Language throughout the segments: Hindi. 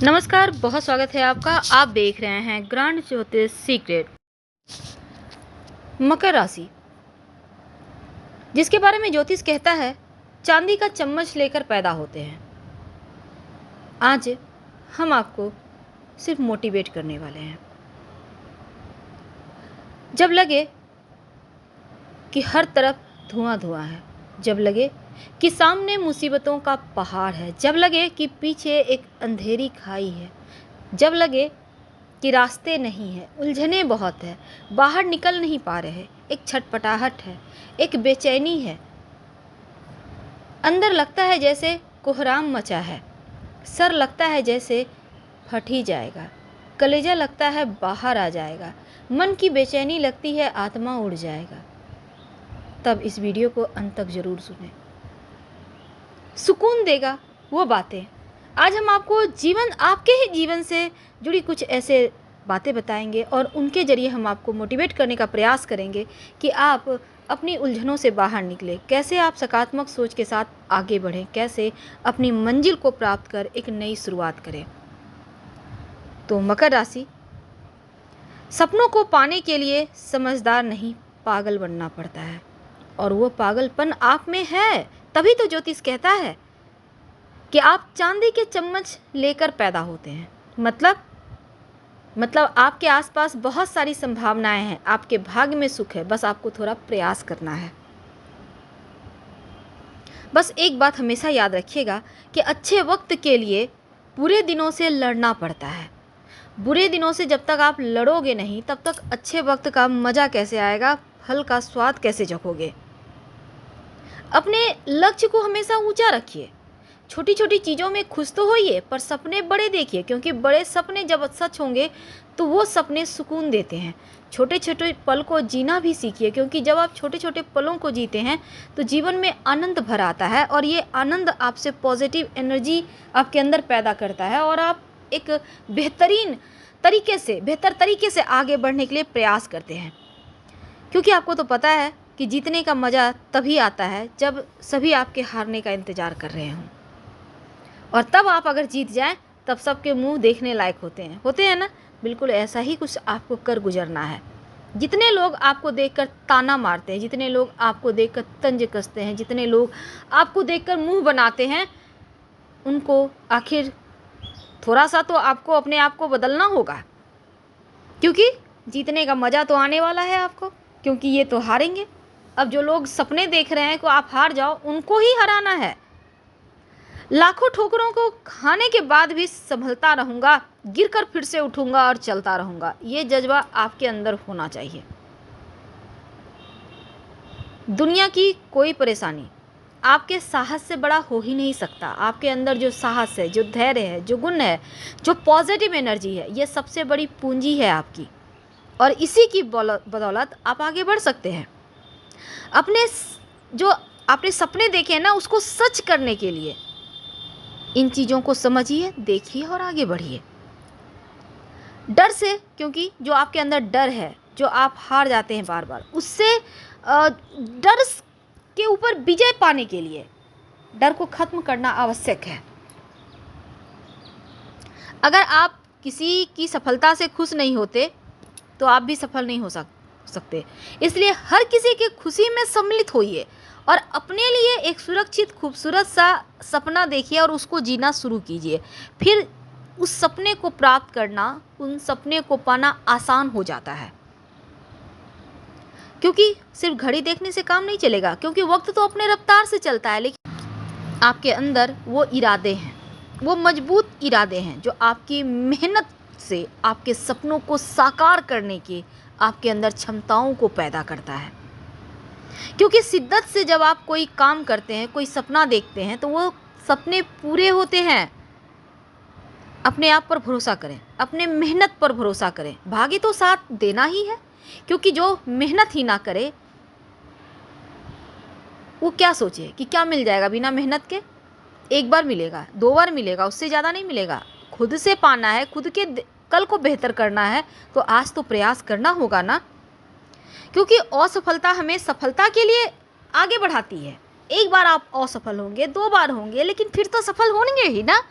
नमस्कार, बहुत स्वागत है आपका। आप देख रहे हैं ग्रांड ज्योतिष सीक्रेट। मकर राशि, जिसके बारे में ज्योतिष कहता है चांदी का चम्मच लेकर पैदा होते हैं। आज हम आपको सिर्फ मोटिवेट करने वाले हैं। जब लगे कि हर तरफ धुआं धुआं है, जब लगे कि सामने मुसीबतों का पहाड़ है, जब लगे कि पीछे एक अंधेरी खाई है, जब लगे कि रास्ते नहीं है, उलझने बहुत है, बाहर निकल नहीं पा रहे, एक छटपटाहट है, एक बेचैनी है, अंदर लगता है जैसे कोहराम मचा है, सर लगता है जैसे फट ही जाएगा, कलेजा लगता है बाहर आ जाएगा, मन की बेचैनी लगती है आत्मा उड़ जाएगा, तब इस वीडियो को अंत तक जरूर सुनें। सुकून देगा वो बातें। आज हम आपको आपके ही जीवन से जुड़ी कुछ ऐसे बातें बताएंगे और उनके जरिए हम आपको मोटिवेट करने का प्रयास करेंगे कि आप अपनी उलझनों से बाहर निकलें, कैसे आप सकारात्मक सोच के साथ आगे बढ़ें, कैसे अपनी मंजिल को प्राप्त कर एक नई शुरुआत करें। तो मकर राशि, सपनों को पाने के लिए समझदार नहीं, पागल बनना पड़ता है, और वो पागलपन आप में है। तभी तो ज्योतिष कहता है कि आप चांदी के चम्मच लेकर पैदा होते हैं। मतलब आपके आसपास बहुत सारी संभावनाएं हैं, आपके भाग्य में सुख है, बस आपको थोड़ा प्रयास करना है। बस एक बात हमेशा याद रखिएगा कि अच्छे वक्त के लिए बुरे दिनों से लड़ना पड़ता है। बुरे दिनों से जब तक आप लड़ोगे नहीं, तब तक अच्छे वक्त का मज़ा कैसे आएगा, फल का स्वाद कैसे चखोगे। अपने लक्ष्य को हमेशा ऊंचा रखिए। छोटी छोटी चीज़ों में खुश तो होइए, पर सपने बड़े देखिए, क्योंकि बड़े सपने जब सच होंगे तो वो सपने सुकून देते हैं। छोटे छोटे पल को जीना भी सीखिए, क्योंकि जब आप छोटे छोटे पलों को जीते हैं तो जीवन में आनंद भर आता है, और ये आनंद आपसे पॉजिटिव एनर्जी आपके अंदर पैदा करता है, और आप एक बेहतर तरीके से आगे बढ़ने के लिए प्रयास करते हैं। क्योंकि आपको तो पता है कि जीतने का मज़ा तभी आता है जब सभी आपके हारने का इंतज़ार कर रहे हों, और तब आप अगर जीत जाएं तब सबके मुंह देखने लायक होते हैं ना। बिल्कुल ऐसा ही कुछ आपको कर गुजरना है। जितने लोग आपको देखकर ताना मारते हैं, जितने लोग आपको देखकर तंज कसते हैं, जितने लोग आपको देखकर मुंह बनाते हैं, उनको आखिर थोड़ा सा तो आपको अपने आप को बदलना होगा, क्योंकि जीतने का मज़ा तो आने वाला है आपको, क्योंकि ये तो हारेंगे। अब जो लोग सपने देख रहे हैं कि आप हार जाओ, उनको ही हराना है। लाखों ठोकरों को खाने के बाद भी संभलता रहूँगा, गिरकर फिर से उठूँगा और चलता रहूँगा, ये जज्बा आपके अंदर होना चाहिए। दुनिया की कोई परेशानी आपके साहस से बड़ा हो ही नहीं सकता। आपके अंदर जो साहस है, जो धैर्य है, जो गुण है, जो पॉजिटिव एनर्जी है, ये सबसे बड़ी पूंजी है आपकी, और इसी की बदौलत आप आगे बढ़ सकते हैं। जो आपने सपने देखे हैं ना, उसको सच करने के लिए इन चीज़ों को समझिए, देखिए और आगे बढ़िए। डर से, क्योंकि जो आपके अंदर डर है, जो आप हार जाते हैं बार बार, उससे डर के ऊपर विजय पाने के लिए डर को खत्म करना आवश्यक है। अगर आप किसी की सफलता से खुश नहीं होते तो आप भी सफल नहीं हो सकते। इसलिए हर किसी की खुशी में सम्मिलित होइए और अपने लिए एक सुरक्षित खूबसूरत सा सपना देखिए और उसको जीना शुरू कीजिए। फिर उस सपने को प्राप्त करना, उन सपने को पाना आसान हो जाता है, क्योंकि सिर्फ घड़ी देखने से काम नहीं चलेगा, क्योंकि वक्त तो अपने रफ्तार से चलता है, लेकिन आपके अंदर वो इरादे हैं, वो मजबूत इरादे हैं जो आपकी मेहनत से आपके सपनों को साकार करने की आपके अंदर क्षमताओं को पैदा करता है। क्योंकि शिद्दत से जब आप कोई काम करते हैं, कोई सपना देखते हैं, तो वो सपने पूरे होते हैं। अपने आप पर भरोसा करें, अपने मेहनत पर भरोसा करें। भाग्य तो साथ देना ही है, क्योंकि जो मेहनत ही ना करे वो क्या सोचे कि क्या मिल जाएगा बिना मेहनत के। एक बार मिलेगा, 2 बार मिलेगा, उससे ज़्यादा नहीं मिलेगा। खुद से पाना है, खुद के कल को बेहतर करना है, तो आज तो प्रयास करना होगा ना, क्योंकि असफलता हमें सफलता के लिए आगे बढ़ाती है। एक बार आप असफल होंगे, 2 बार होंगे, लेकिन फिर तो सफल होंगे ही ना।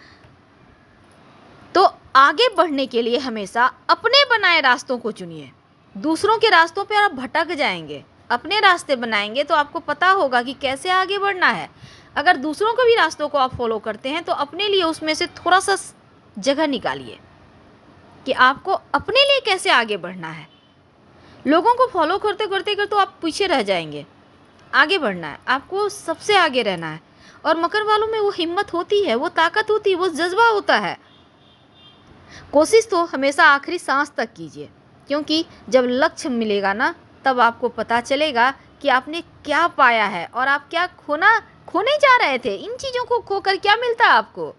तो आगे बढ़ने के लिए हमेशा अपने बनाए रास्तों को चुनिए। दूसरों के रास्तों पर आप भटक जाएंगे। अपने रास्ते बनाएंगे तो आपको पता होगा कि कैसे आगे बढ़ना है। अगर दूसरों के भी रास्तों को आप फॉलो करते हैं तो अपने लिए उसमें से थोड़ा सा जगह निकालिए कि आपको अपने लिए कैसे आगे बढ़ना है। लोगों को फॉलो करते करते कर तो आप पीछे रह जाएंगे। आगे बढ़ना है, आपको सबसे आगे रहना है। और मकर वालों में वो हिम्मत होती है, वो ताकत होती है, वो जज्बा होता है। कोशिश तो हमेशा आखिरी सांस तक कीजिए, क्योंकि जब लक्ष्य मिलेगा ना तब आपको पता चलेगा कि आपने क्या पाया है और आप क्या खोने जा रहे थे। इन चीज़ों को खोकर क्या मिलता है आपको।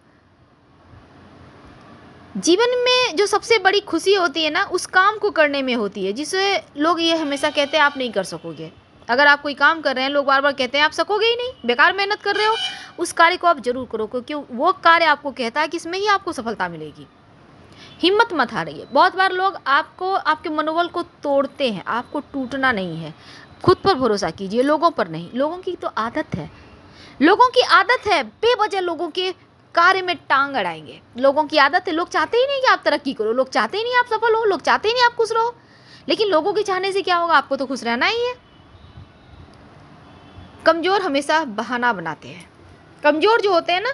जीवन में जो सबसे बड़ी खुशी होती है ना, उस काम को करने में होती है जिसे लोग ये हमेशा कहते हैं आप नहीं कर सकोगे। अगर आप कोई काम कर रहे हैं, लोग बार बार कहते हैं आप सकोगे ही नहीं, बेकार मेहनत कर रहे हो, उस कार्य को आप जरूर करो, क्योंकि वो कार्य आपको कहता है कि इसमें ही आपको सफलता मिलेगी। हिम्मत मत हारिए। बहुत बार लोग आपको, आपके मनोबल को तोड़ते हैं। आपको टूटना नहीं है। खुद पर भरोसा कीजिए, लोगों पर नहीं। लोगों की तो आदत है, लोगों की आदत है बेवजह लोगों के कार्य में टांग अड़ाएंगे। लोगों की आदत है, लोग चाहते ही नहीं कि आप तरक्की करो, लोग चाहते ही नहीं आप सफल हो, लोग चाहते ही नहीं आप खुश रहो। लेकिन लोगों के चाहने से क्या होगा, आपको तो खुश रहना ही है। कमज़ोर हमेशा बहाना बनाते हैं। कमज़ोर जो होते हैं ना,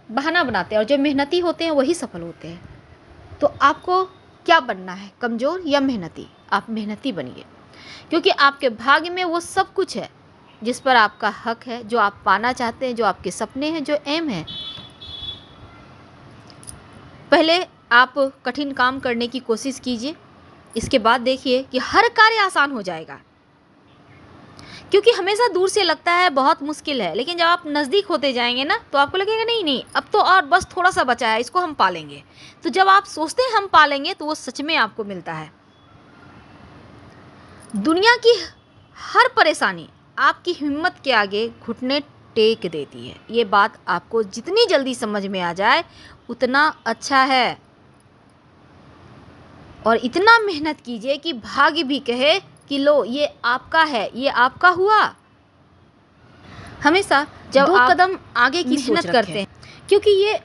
बहाना बनाते हैं, और जो मेहनती होते हैं वही सफल होते हैं। तो आपको क्या बनना है, कमज़ोर या मेहनती? आप मेहनती बनिए, क्योंकि आपके भाग्य में वो सब कुछ है जिस पर आपका हक है, जो आप पाना चाहते हैं, जो आपके सपने हैं, जो एम है। पहले आप कठिन काम करने की कोशिश कीजिए, इसके बाद देखिए कि हर कार्य आसान हो जाएगा। क्योंकि हमेशा दूर से लगता है बहुत मुश्किल है, लेकिन जब आप नज़दीक होते जाएंगे ना तो आपको लगेगा नहीं नहीं, अब तो और बस थोड़ा सा बचा है, इसको हम पालेंगे। तो जब आप सोचते हैं हम पालेंगे तो वो सच में आपको मिलता है। दुनिया की हर परेशानी आपकी हिम्मत के आगे घुटने टेक देती है। ये बात आपको जितनी जल्दी समझ में आ जाए उतना अच्छा है। और इतना मेहनत कीजिए कि भाग्य भी कहे कि लो ये आपका है, ये आपका हुआ। हमेशा जब दो आप कदम आगे की मेहनत करते हैं, क्योंकि ये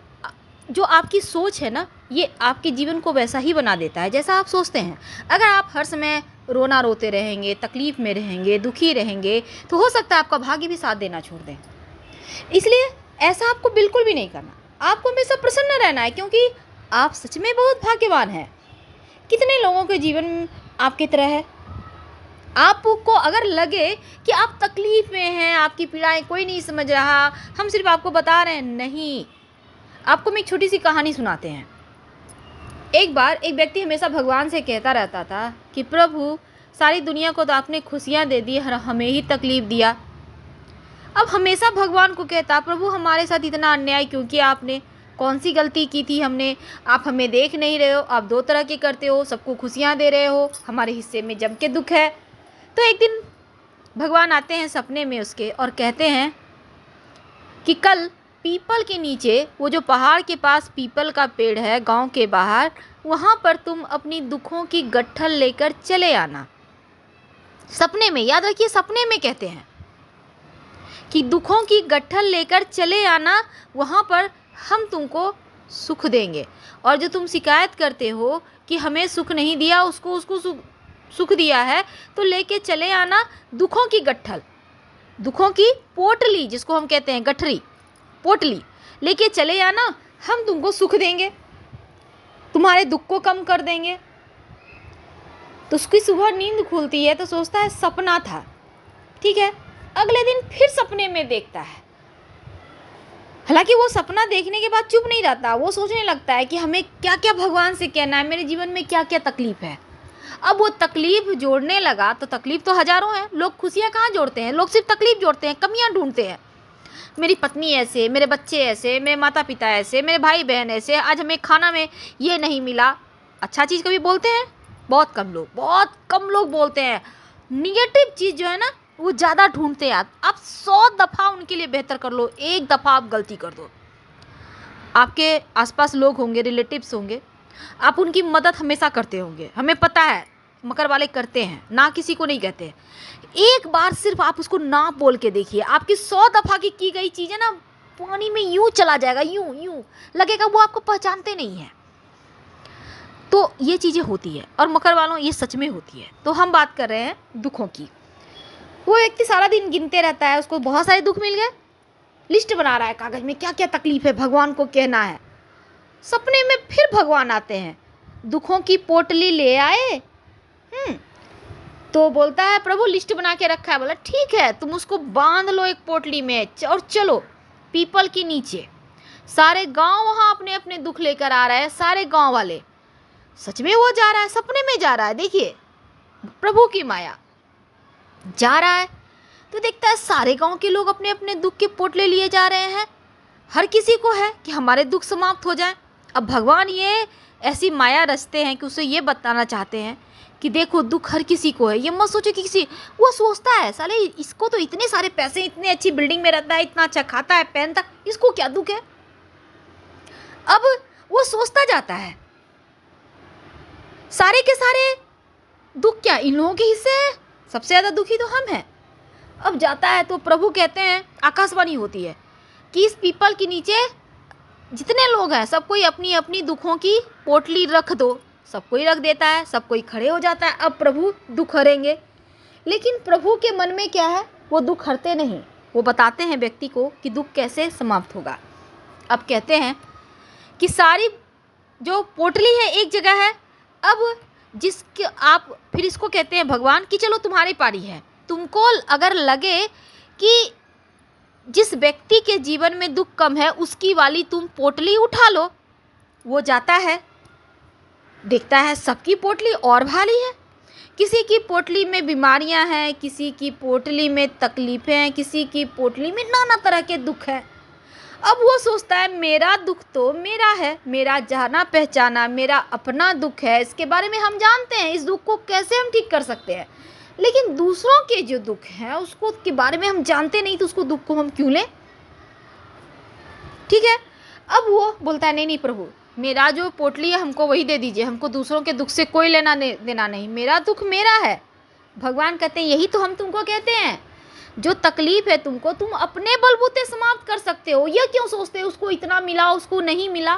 जो आपकी सोच है ना, ये आपके जीवन को वैसा ही बना देता है जैसा आप सोचते हैं। अगर आप हर समय रोना रोते रहेंगे, तकलीफ़ में रहेंगे, दुखी रहेंगे, तो हो सकता है आपका भाग्य भी साथ देना छोड़ दें। इसलिए ऐसा आपको बिल्कुल भी नहीं करना। आपको हमेशा प्रसन्न रहना है, क्योंकि आप सच में बहुत भाग्यवान हैं। कितने लोगों के जीवन आपकी तरह है। आपको अगर लगे कि आप तकलीफ़ में हैं, आपकी पीड़ाएं कोई नहीं समझ रहा, हम सिर्फ आपको बता रहे हैं, नहीं। आपको हम एक छोटी सी कहानी सुनाते हैं। एक बार एक व्यक्ति हमेशा भगवान से कहता रहता था कि प्रभु, सारी दुनिया को तो आपने खुशियाँ दे दी, हमें ही तकलीफ़ दिया। अब हमेशा भगवान को कहता, प्रभु हमारे साथ इतना अन्याय क्यों किया आपने, कौन सी गलती की थी हमने, आप हमें देख नहीं रहे हो, आप दो तरह के करते हो, सबको खुशियाँ दे रहे हो, हमारे हिस्से में जम के दुख है। तो एक दिन भगवान आते हैं सपने में उसके और कहते हैं कि कल पीपल के नीचे, वो जो पहाड़ के पास पीपल का पेड़ है गांव के बाहर, वहाँ पर तुम अपनी दुखों की गट्ठल लेकर चले आना। सपने में, याद रखिए सपने में कहते हैं कि दुखों की गट्ठल लेकर चले आना, वहाँ पर हम तुमको सुख देंगे। और जो तुम शिकायत करते हो कि हमें सुख नहीं दिया, उसको सुख दिया है, तो लेके चले आना दुखों की गट्ठल, दुखों की पोटली, जिसको हम कहते हैं गठरी, पोटली लेके चले आना, हम तुमको सुख देंगे, तुम्हारे दुख को कम कर देंगे। तो उसकी सुबह नींद खुलती है तो सोचता है सपना था, ठीक है। अगले दिन फिर सपने में देखता है। हालांकि वो सपना देखने के बाद चुप नहीं रहता, वो सोचने लगता है कि हमें क्या क्या भगवान से कहना है, मेरे जीवन में क्या क्या तकलीफ़ है। अब वो तकलीफ़ जोड़ने लगा तो तकलीफ़ तो हज़ारों हैं। लोग खुशियाँ कहाँ जोड़ते हैं, लोग सिर्फ तकलीफ़ जोड़ते हैं, कमियाँ ढूंढते हैं। मेरी पत्नी ऐसे, मेरे बच्चे ऐसे, मेरे माता पिता ऐसे, मेरे भाई बहन ऐसे, आज हमें खाना में ये नहीं मिला। अच्छा चीज़ कभी बोलते हैं? बहुत कम लोग बोलते हैं। निगेटिव चीज़ जो है ना, वो ज़्यादा ढूंढते हैं। आप 100 दफ़ा उनके लिए बेहतर कर लो, एक दफ़ा आप गलती कर दो। आपके आसपास लोग होंगे, रिलेटिव्स होंगे, आप उनकी मदद हमेशा करते होंगे, हमें पता है मकर वाले करते हैं, ना किसी को नहीं कहते। एक बार सिर्फ आप उसको ना बोल के देखिए, आपकी 100 दफ़ा की गई चीज़ है ना, पानी में यूं चला जाएगा, यूं लगेगा वो आपको पहचानते नहीं है। तो ये चीज़ें होती है और मकर वालों ये सच में होती है। तो हम बात कर रहे हैं दुखों की। वो व्यक्ति सारा दिन गिनते रहता है, उसको बहुत सारे दुख मिल गए, लिस्ट बना रहा है कागज़ में क्या क्या तकलीफ है, भगवान को कहना है। सपने में फिर भगवान आते हैं, दुखों की पोटली ले आए। तो बोलता है प्रभु लिस्ट बना के रखा है। बोला ठीक है, तुम उसको बांध लो एक पोटली में और चलो पीपल के नीचे। सारे गांव वहाँ अपने अपने दुख लेकर आ रहे हैं, सारे गांव वाले। सच में वो जा रहा है, सपने में जा रहा है, देखिए प्रभु की माया। जा रहा है तो देखता है सारे गांव के लोग अपने अपने दुख के पोटले लिए जा रहे हैं। हर किसी को है कि हमारे दुख समाप्त हो जाए। अब भगवान ये ऐसी माया रचते हैं कि उसे ये बताना चाहते हैं कि देखो दुख हर किसी को है। ये मत सोचो कि किसी, वो सोचता है साले इसको तो इतने सारे पैसे, इतनी अच्छी बिल्डिंग में रहता है, इतना अच्छा खाता है पहनता, इसको क्या दुख है। अब वो सोचता जाता है सारे के सारे दुख क्या इन लोगों के हिस्से है, सबसे ज़्यादा दुखी तो हम हैं। अब जाता है तो प्रभु कहते हैं, आकाशवाणी होती है कि इस पीपल के नीचे जितने लोग हैं सब कोई अपनी अपनी दुखों की पोटली रख दो। सब कोई रख देता है, सब कोई खड़े हो जाता है। अब प्रभु दुख हरेंगे, लेकिन प्रभु के मन में क्या है, वो दुख हरते नहीं। वो बताते हैं व्यक्ति को कि दुख कैसे समाप्त होगा। अब कहते हैं कि सारी जो पोटली है एक जगह है। अब जिसके आप फिर इसको कहते हैं भगवान कि चलो तुम्हारी पारी है, तुमको अगर लगे कि जिस व्यक्ति के जीवन में दुख कम है उसकी वाली तुम पोटली उठा लो। वो जाता है, देखता है सबकी पोटली और भारी है। किसी की पोटली में बीमारियां हैं, किसी की पोटली में तकलीफ़ें हैं, किसी की पोटली में नाना तरह के दुख हैं। अब वो सोचता है मेरा दुख तो मेरा है, मेरा जाना पहचाना मेरा अपना दुख है, इसके बारे में हम जानते हैं, इस दुख को कैसे हम ठीक कर सकते हैं। लेकिन दूसरों के जो दुख हैं उसको के बारे में हम जानते नहीं, तो उसको दुख को हम क्यों लें। ठीक है, अब वो बोलता है नहीं नहीं प्रभु, मेरा जो पोटली है हमको वही दे दीजिए, हमको दूसरों के दुख से कोई लेना देना नहीं, मेरा दुख मेरा है। भगवान कहते हैं यही तो हम तुमको कहते हैं, जो तकलीफ है तुमको तुम अपने बलबूते समाप्त कर सकते हो। यह क्यों सोचते हो उसको इतना मिला उसको नहीं मिला।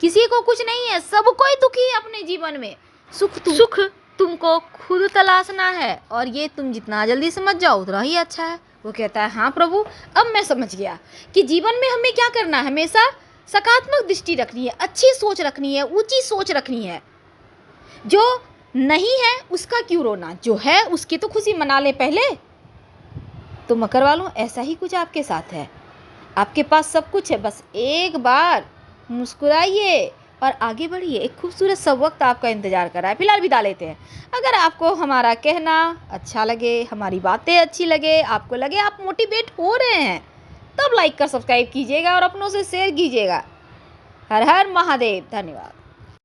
किसी को कुछ नहीं है, सब कोई दुखी है अपने जीवन में। सुख तुमको खुद तलाशना है, और ये तुम जितना जल्दी समझ जाओ उतना ही अच्छा है। वो कहता है हाँ प्रभु, अब मैं समझ गया कि जीवन में हमें क्या करना है, हमेशा सकारात्मक दृष्टि रखनी है, अच्छी सोच रखनी है, ऊंची सोच रखनी है। जो नहीं है उसका क्यों रोना, जो है उसकी तो खुशी मना ले पहले। तो मकर वालों ऐसा ही कुछ आपके साथ है, आपके पास सब कुछ है, बस एक बार मुस्कुराइए और आगे बढ़िए। एक खूबसूरत सब वक्त आपका इंतज़ार कर रहा है। फिलहाल विदा लेते हैं। अगर आपको हमारा कहना अच्छा लगे, हमारी बातें अच्छी लगे, आपको लगे आप मोटिवेट हो रहे हैं, तब लाइक कर सब्सक्राइब कीजिएगा और अपनों से शेयर कीजिएगा। हर हर महादेव। धन्यवाद।